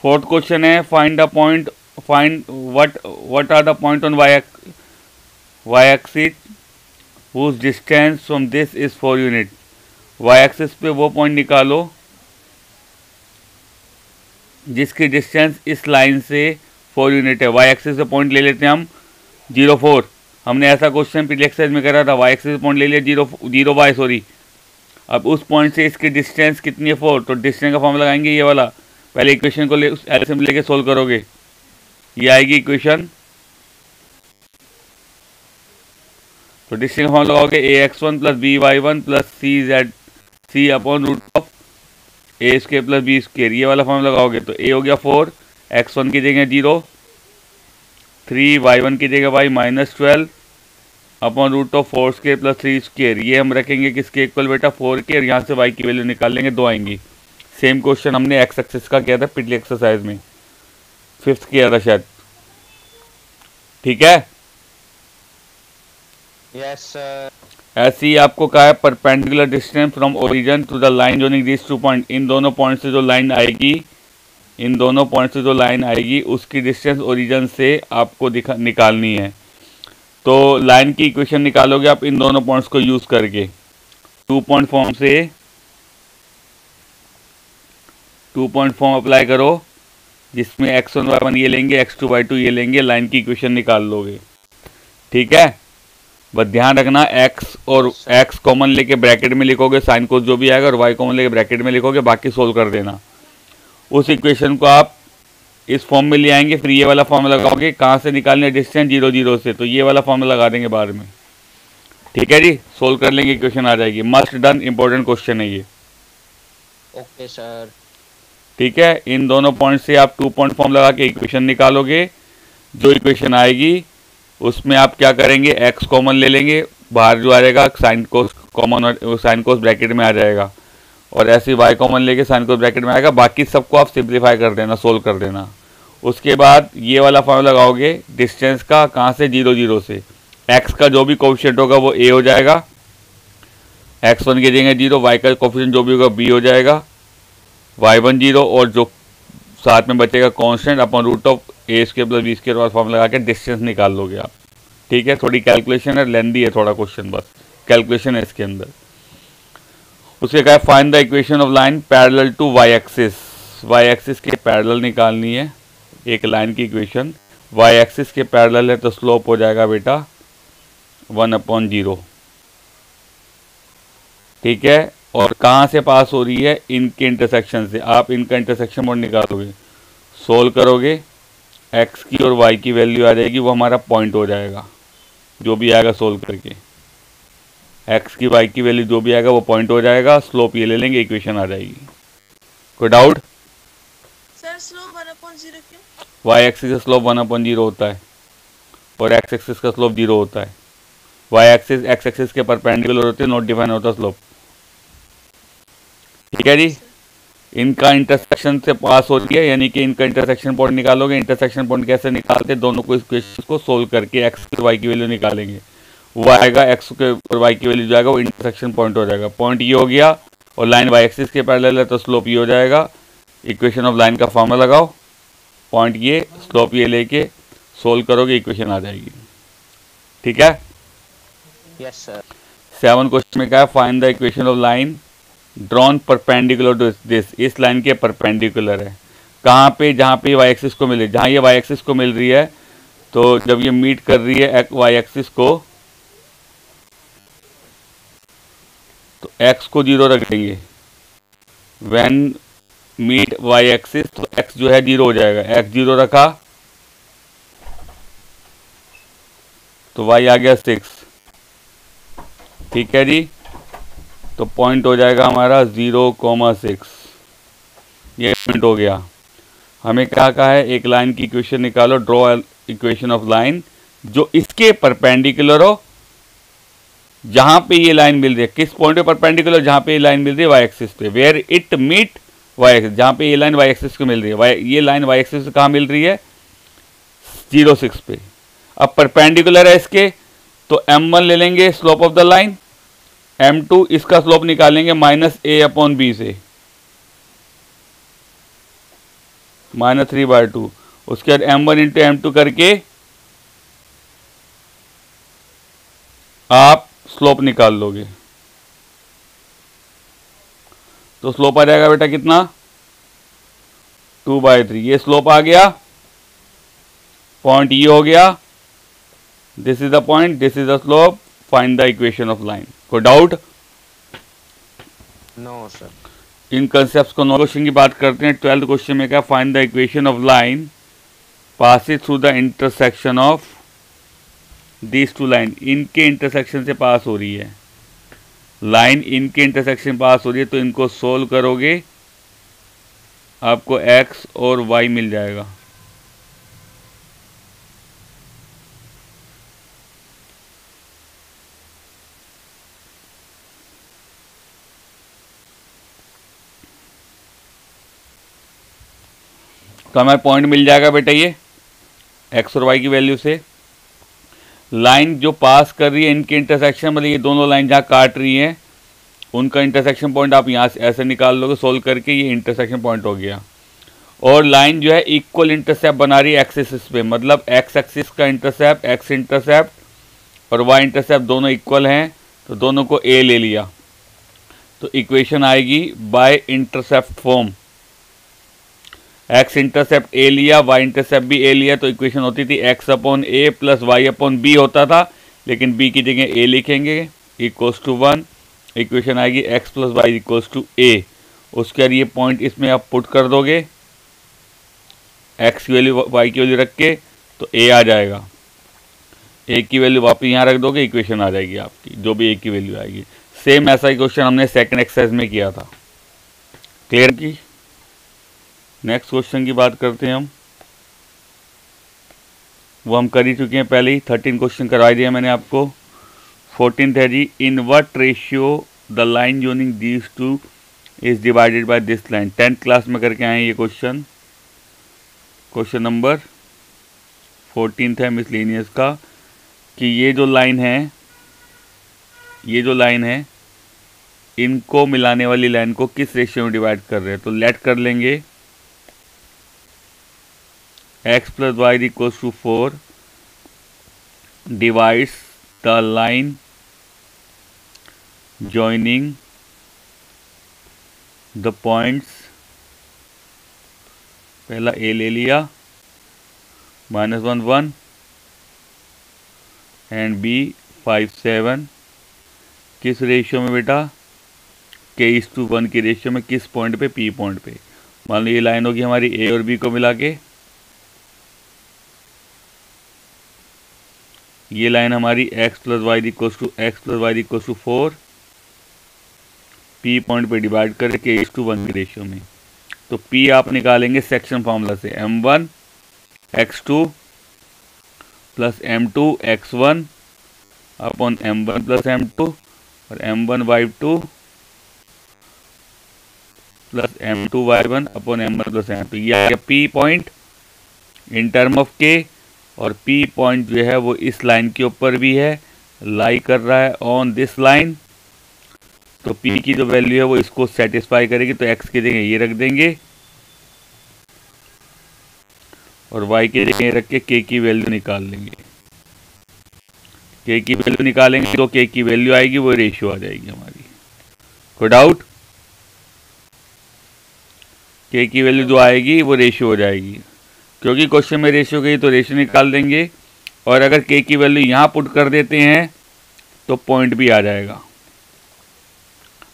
Fourth question है find the point, find what are the point on y axis whose distance from this is 4 unit. y axis पे वो point निकालो जिसकी distance इस line से 4 unit है। y axis पे पॉइंट ले लेते हैं हम 0 4। हमने ऐसा क्वेश्चन पिछले एक्सरसाइज में करा था, y एक्सिस पे पॉइंट ले लिया 0 y सॉरी। अब उस पॉइंट से इसकी डिस्टेंस कितनी है 4, तो डिस्टेंस का फॉर्मूला लगाएंगे ये वाला। पहले इक्वेशन को ले एलसीएम लेके सोल्व करोगे, ये आएगी इक्वेशन। तो डिस्टेंस का फॉर्मूला लगाओगे ax1 plus by1 plus c upon root of a square plus b square, ये वाला फॉर्मूला लगाओगे तो a हो गया 4, x1 की जगह 0, 3 y1 की जगह y minus 12 upon root of 4 square plus 3 square. ये हम रखेंगे किसके इक्वल बेटा 4 के, और यहाँ से y की वैल्यू निकाल लेंगे 2 आएंगी। सेम क्वेश्चन हमने x एक्सिस का किया था पिछले एक्सरसाइज में, 5th किया था शायद, ठीक है। Yes sir. ऐसे ही आपको कहा है perpendicular distance from origin to the line joining this two point. इन दोनों पॉइंट से जो लाइन आएगी, इन दोनों पॉइंट से जो लाइन आएगी उसकी डिस्टेंस ओरिजिन से आपको निकालनी है। तो लाइन की इक्वेशन निकालोगे आप इन दोनों पॉइंट्स को यूज करके। 2 पॉइंट फॉर्म से 2 पॉइंट फॉर्म अप्लाई करो जिसमें x1 y1 ये लेंगे, x2 y2 ये लेंगे, लाइन की इक्वेशन निकाल लोगे, ठीक है। बस ध्यान रखना x और x कॉमन लेके ब्रैकेट में लिखोगे साइन कोस जो भी आएगा, और y कॉमन लेके ब्रैकेट में लिखोगे, बाकी सोल्व कर देना। उस इक्वेशन को आप इस फॉर्म में ले आएंगे, फिर ये वाला फॉर्मूला लगाओगे। कहाँ से निकालने डिस्टेंस 0 0 से, तो ये वाला फॉर्मूला लगा देंगे बाद में, ठीक है जी। सोल्व कर लेंगे, इक्वेशन आ जाएगी। मस्ट डन इंपॉर्टेंट क्वेश्चन है ये, ओके सर। ठीक है। इन दोनों पॉइंट से आप 2 पॉइंट फॉर्म लगा के इक्वेशन निकालोगे। जो इक्वेशन आएगी उसमें आप क्या करेंगे, x कॉमन ले लेंगे, बाहर जो आ जाएगा साइन कोस कॉमन, और साइन कोस ब्रैकेट में आ जाएगा, और ऐसे y कॉमन लेके साइन कोस ब्रैकेट में आएगा। बाकी सबको आप सिंप्लीफाई कर देना, सोल्व कर देना। उसके बाद ये वाला फॉर्मूला लगाओगे डिस्टेंस का, कहाँ से 0 0 से। x का जो भी कोफिशिएंट होगा वो a हो जाएगा, x1 की जगह 0, y का कोफिशिएंट जो भी होगा b हो जाएगा, y1 0, और जो साथ में बचेगा constant upon root of a square plus b square वाला फॉर्म लगा के डिस्टेंस निकाल लोगे आप, ठीक है। थोड़ी कैलकुलेशन है, लेंदी है थोड़ा क्वेश्चन, बस कैलकुलेशन है इसके अंदर। उसके कहा find the equation of line parallel to y axis. y axis के पैरेलल निकालनी है एक लाइन की इक्वेशन। y एक्सिस के पैरेलल है तो स्लोप हो जाएगा बेटा 1/0, ठीक है। और कहाँ से पास हो रही है, इनके इंटरसेक्शन से। आप इनका इंटरसेक्शन पॉइंट निकालोगे, सोल्व करोगे, x की और y की वैल्यू आ जाएगी, वो हमारा पॉइंट हो जाएगा जो भी आएगा सोल्व करके। x की y की वैल्यू जो भी आएगा वो पॉइंट हो जाएगा, स्लोप ये ले लेंगे, इक्वेशन आ जाएगी। कोई डाउट? सर स्लोप 1/0 क्यों? y एक्सिस का स्लोप 1/0 होता है और x एक्सिस का स्लोप 0 होता है। y एक्सिस x एक्सिस के परपेंडिकुलर होते हैं, नॉट डिफाइन होता स्लोप, ठीक है जी। इनका इंटरसेक्शन से पास होती है, यानी कि इनका इंटरसेक्शन पॉइंट निकालोगे। इंटरसेक्शन पॉइंट कैसे निकालते हैं, दोनों को इक्वेशन को सोल्व करके x और y की वैल्यू निकालेंगे। वो आएगा x के और y की वैल्यू जो आएगा वो इंटरसेक्शन पॉइंट हो जाएगा। पॉइंट ये हो गया, और लाइन y एक्सिस के पैरेलल है तो स्लोप ये हो जाएगा। इक्वेशन ऑफ लाइन का फॉर्मूला लगाओ, पॉइंट ये, स्लोप ये लेके सोल्व करोगे, इक्वेशन आ जाएगी, ठीक है। Yes sir. 7 क्वेश्चन में क्या है, find the equation of line drawn perpendicular to this. इस लाइन के परपेंडिकुलर है कहाँ पे, जहाँ पे y एक्सिस को मिले, जहाँ ये y एक्सिस को मिल रही है, तो जब ये मीट कर रही है y एक्सिस को, तो x को 0 रख देंगे। व्हेन मीट y एक्सिस, तो x जो है 0 हो जाएगा। x 0 रखा तो y आ गया 6, ठीक है जी। तो पॉइंट हो जाएगा हमारा 0,6, ये पॉइंट हो गया। हमें क्या कहा है, एक लाइन की इक्वेशन निकालो, ड्रॉ इक्वेशन ऑफ लाइन जो इसके परपेंडिकुलर हो, जहां पे ये लाइन मिल रही है। किस पॉइंट पे परपेंडिकुलर, जहां पे ये लाइन मिल रही है y एक्सिस पे, where it meet y axis, जहां पे ये लाइन y एक्सिस को मिल रही है। ये लाइन y एक्सिस से कहाँ मिल रही है, 0,6 पे। अब परपेंडिकुलर है इसके, तो m1 ले लेंगे slope of the line, m2 इसका स्लोप निकालेंगे -a/b से, -3/2। उसके बाद m1 इंटू m2 करके आप स्लोप निकाल लोगे। तो स्लोप आ जाएगा बेटा कितना, 2/3। ये स्लोप आ गया, पॉइंट ये हो गया, this is the point, this is the slope, find the equation of line. कोई डाउट? No sir. इन कंसेप्ट को 9 क्वेश्चन की बात करते हैं। 12th क्वेश्चन में क्या, find the equation of line passes through the intersection of these two line. इनके इंटरसेक्शन से पास हो रही है लाइन, इनके इंटरसेक्शन पास हो रही है, तो इनको सोल्व करोगे आपको x और y मिल जाएगा। तो हमें पॉइंट मिल जाएगा बेटा ये x और y की वैल्यू से। लाइन जो पास कर रही है इनके इंटरसेक्शन, मतलब ये दोनों लाइन जहाँ काट रही हैं उनका इंटरसेक्शन पॉइंट आप यहाँ से ऐसे निकाल लोगे सोल्व करके, ये इंटरसेक्शन पॉइंट हो गया। और लाइन जो है इक्वल इंटरसेप्ट बना रही है एक्सिस पे, मतलब एक्स एक्सिस का इंटरसेप्ट, एक्स इंटरसेप्ट और वाई इंटरसेप्ट दोनों इक्वल हैं, तो दोनों को ए ले लिया। तो इक्वेशन आएगी by intercept form. X intercept A लिया, वाई इंटरसेप्ट भी ए लिया, तो इक्वेशन होती थी X upon A plus Y upon B होता था, लेकिन बी की जगह ए लिखेंगे, इक्वल्स टू 1। इक्वेशन आएगी X plus Y equals to A. उसके बाद ये पॉइंट इसमें आप पुट कर दोगे, एक्स की वैल्यू वाई की वैल्यू रख के, तो ए आ जाएगा। ए की वैल्यू वापस यहाँ रख दोगे, इक्वेशन आ जाएगी आपकी, जो भी ए की वैल्यू आएगी। सेम ऐसा ही क्वेश्चन हमने सेकंड एक्सरसाइज में किया था। क्लियर की? नेक्स्ट क्वेश्चन की बात करते हैं हम, वो हम कर ही चुके हैं पहले ही। 13 क्वेश्चन करवा दिया मैंने आपको। 14th है जी, in what ratio the line joining these two is divided by this line. 10th class में करके आए ये क्वेश्चन। क्वेश्चन नंबर 14th है मिसलेनियस का, कि ये जो लाइन है इनको मिलाने वाली लाइन को किस रेशियो में डिवाइड कर रहे हैं। तो लेट कर लेंगे x plus Y equals to 4 divides the line joining the points, पहला a ले लिया, -1 1 एंड b 5 7। किस रेशियो में बेटा, k:1 की रेशियो में। किस पॉइंट पे, p पॉइंट पे। मान लो ये लाइन होगी हमारी a और b को मिला के, ये लाइन हमारी x plus Y equals to 4 P point पे डिवाइड करके k:1 की रेशियो में। तो P आप निकालेंगे सेक्शन फार्मूला से, m1 x2 plus m2 x1 upon m1 plus m2 और m1 y2 plus m2 y1 upon m1 plus m2। ये आ गया P point in term of K। और P पॉइंट जो है वो इस लाइन के ऊपर भी है, लाई कर रहा है ऑन दिस लाइन। तो P की जो वैल्यू है वो इसको सेटिस्फाई करेगी, तो x की जगह ये रख देंगे और y की जगह रख के K की वैल्यू निकाल लेंगे। K की वैल्यू निकालेंगे तो K की वैल्यू आएगी, वो रेशियो आ जाएगी हमारी। कोई डाउट? K की वैल्यू जो आएगी वो रेशियो हो जाएगी, क्योंकि क्वेश्चन में रेशियो गई तो रेशियो निकाल देंगे। और अगर K की वैल्यू यहाँ पुट कर देते हैं तो पॉइंट भी आ जाएगा।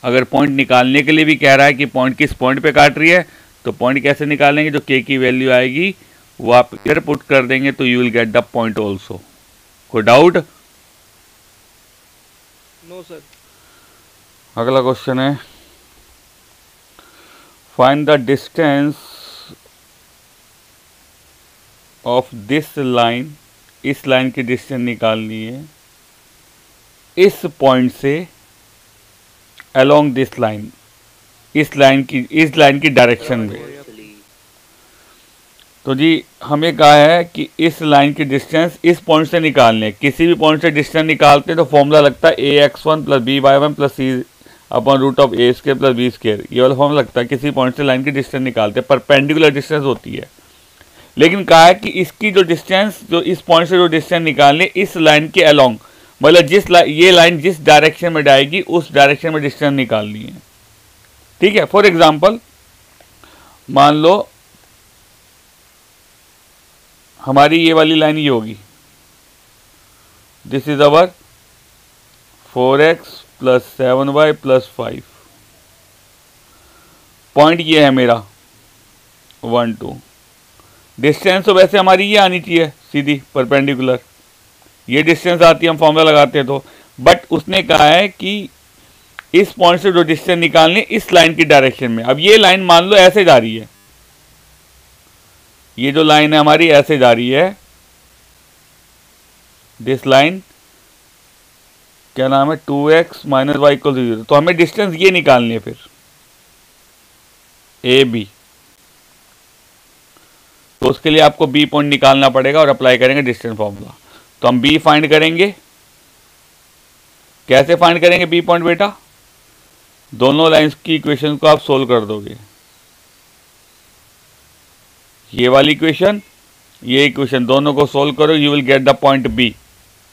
अगर पॉइंट निकालने के लिए भी कह रहा है कि पॉइंट किस पॉइंट पे काट रही है, तो पॉइंट कैसे निकालेंगे, जो K की वैल्यू आएगी वो आप इधर पुट कर देंगे, तो you will get the point also. कोई डाउट? No sir. अगला क्वेश्चन है, find the distance of this line. इस लाइन की डिस्टेंस निकालनी है इस पॉइंट से अलोंग दिस लाइन, इस लाइन की डायरेक्शन में। तो जी हमें कहा है कि इस लाइन की डिस्टेंस इस पॉइंट से निकालनी है। किसी भी पॉइंट से डिस्टेंस निकालते हैं तो फॉर्मूला लगता है ax1 plus by1 plus upon root of A square plus B square, ये वाला फॉर्म लगता है। किसी पॉइंट से लाइन की डिस्टेंस निकालते हैं, परपेंडिकुलर डिस्टेंस होती है, लेकिन कहा है कि इसकी जो डिस्टेंस, जो इस पॉइंट से जो डिस्टेंस निकालनी इस लाइन के अलोंग, मतलब ये लाइन जिस डायरेक्शन में जाएगी उस डायरेक्शन में डिस्टेंस निकालनी है। ठीक है, फॉर एग्जांपल मान लो हमारी ये वाली लाइन ये होगी, this is our 4x plus 7y plus 5, point ये है मेरा 1 2। डिस्टेंस तो वैसे हमारी ये आनी चाहिए सीधी परपेंडिकुलर, ये डिस्टेंस आती है, हम फॉर्मूला लगाते हैं तो, बट उसने कहा है कि इस पॉइंट से जो डिस्टेंस निकालनी इस लाइन की डायरेक्शन में। अब ये लाइन मान लो ऐसे जा रही है, ये जो लाइन है हमारी ऐसे जा रही है, दिस लाइन क्या नाम है 2x माइनस वाई इक्वल 0, तो हमें डिस्टेंस ये निकालनी है फिर ए बी। तो उसके लिए आपको बी पॉइंट निकालना पड़ेगा और अप्लाई करेंगे डिस्टेंस फॉर्मूला। तो हम बी फाइंड करेंगे। कैसे फाइंड करेंगे बी पॉइंट बेटा? दोनों लाइंस की इक्वेशन को आप सोल्व कर दोगे, ये वाली इक्वेशन, ये इक्वेशन, दोनों को सोल्व करो, you will get the point B.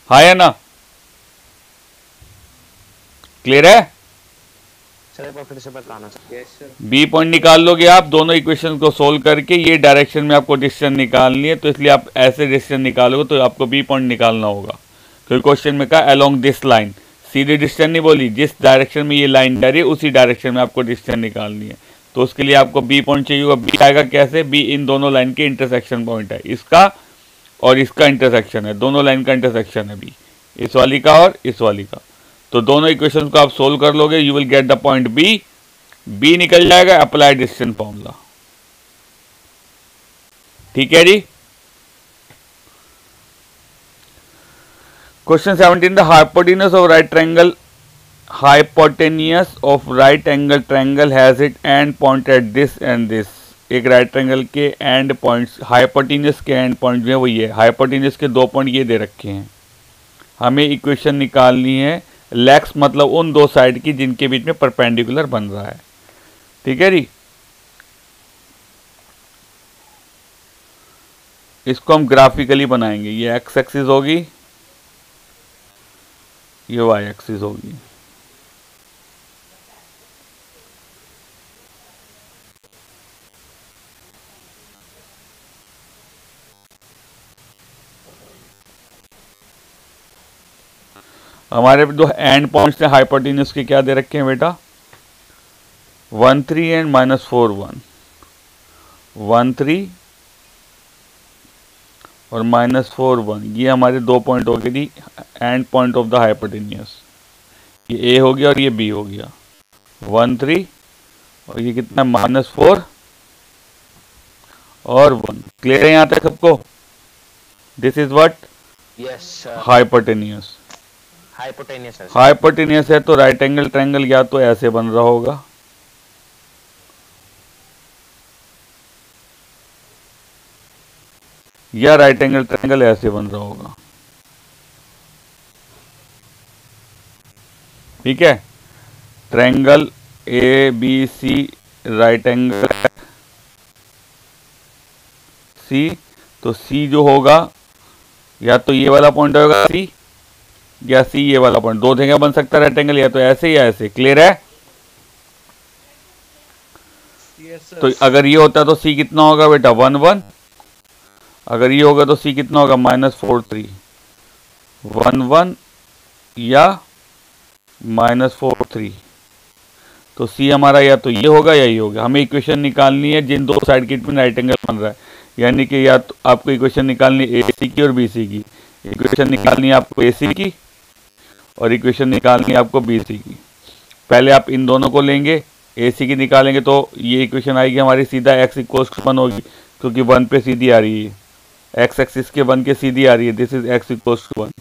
हाँ या ना? क्लियर है? सर एक बार फिर से बताना sir. Yes sir. B point निकाल लोगे आप दोनों इक्वेशन को सोल्व करके, ये डायरेक्शन में आपको डिस्टेंस निकालनी है, तो इसलिए आप ऐसे डिस्टेंस निकालोगे तो आपको बी पॉइंट निकालना होगा। क्योंकि क्वेश्चन में कहा अलोंग दिस लाइन, सीधे डिस्टेंस नहीं बोली, जिस डायरेक्शन में ये लाइन जा रही है उसी डायरेक्शन में आपको डिस्टेंस निकालनी है। तो उसके लिए आपको बी पॉइंट चाहिए होगा। बी आएगा कैसे? बी इन दोनों लाइन के इंटरसेक्शन पॉइंट है, इसका और इसका इंटरसेक्शन है, दोनों लाइन का इंटरसेक्शन है बी, इस वाली का और इस वाली का। तो दोनों इक्वेशन को आप सोल्व कर लोगे, you will get the point B. B निकल जाएगा, अप्लाई डिस्टेंस फॉर्मूला। ठीक है जी। Question 17, the hypotenuse of right triangle, hypotenuse of right angle triangle has it end point at this end this. एक राइट ट्रायंगल के end points, hypotenuse के end point जो है वही है, हाइपोटेन्यूज के 2 पॉइंट ये दे रखे हैं। हमें इक्वेशन निकालनी है लेक्स, मतलब उन दो साइड की जिनके बीच में परपेंडिकुलर बन रहा है। ठीक है जी। इसको हम ग्राफिकली बनाएंगे, ये एक्स एक्सिस होगी, ये वाई एक्सिस होगी। हमारे दो एंड पॉइंट्स हैं हाइपोटेन्यूज के, क्या दे रखे हैं बेटा? 1 3 एंड -4 1, 1 3 और -4 1, ये हमारे 2 पॉइंट हो गए जी end point of the hypotenuse. ये ए हो गया और ये बी हो गया, 1 3 और ये कितना -4 और 1। क्लियर है यहाँ तक सबको? This is what? Yes sir. Hypotenuse. Hypotenuse है। हाइपोटेन्यूज है तो राइट एंगल ट्रायंगल या तो ऐसे बन रहा होगा, या राइट एंगल ट्रायंगल ऐसे बन रहा होगा। ठीक है, triangle A B C right angle C, तो सी जो होगा या तो ये वाला पॉइंट होगा सी, या सी ये वाला पॉइंट, दो जगह बन सकता है राइट एंगल, या तो ऐसे या ऐसे। क्लियर है? तो अगर ये होता तो सी कितना होगा बेटा? 1 1। अगर ये होगा तो सी कितना होगा? -4 3, 1 1 या -4 3। तो सी हमारा या तो ये होगा या ये होगा। हमें इक्वेशन निकालनी है जिन दो साइड के बीच में राइट एंगल बन रहा है, यानी कि या तो आपको इक्वेशन निकालनी है ए सी की और बी सी की। इक्वेशन निकालनी है आपको ए सी की और इक्वेशन निकालनी है आपको बी सी की। पहले आप इन दोनों को लेंगे, ए सी की निकालेंगे तो ये इक्वेशन आएगी हमारी सीधा x = 1 होगी, क्योंकि 1 पे सीधी आ रही है, x एक्सिस के 1 के सीधी आ रही है, दिस इज x = 1।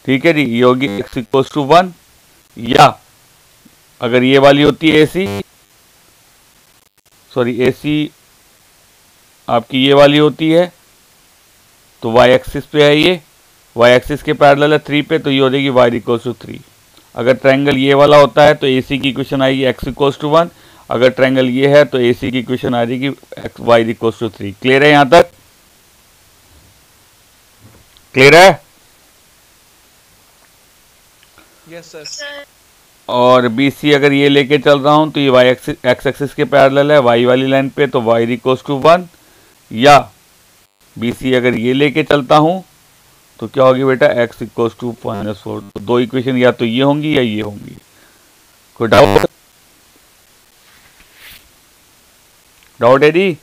ठीक है जी, ये होगी x = 1। या अगर ये वाली होती है AC, सॉरी AC आपकी ये वाली होती है तो y एक्सिस पे है, ये y एक्सिस के पैरेलल है 3 पे, तो ये हो जाएगी y = 3। अगर ट्रायंगल ये वाला होता है तो AC की इक्वेशन आएगी x इक्वल्स टू 1, अगर ट्रायंगल ये है तो AC की इक्वेशन आ जाएगी y इक्वल्स टू 3। क्लियर है यहाँ तक? क्लियर है? Yes sir. और BC अगर ये लेके चल रहा हूँ तो ये x एक्सिस के पैरेलल है y वाली लाइन पे, तो y इक्वल्स टू 1, या BC अगर ये लेके चलता हूँ तो क्या होगी बेटा, x इक्वल्स टू -4। तो दो इक्वेशन या तो ये होंगी या ये होंगी। कोई डाउट है जी?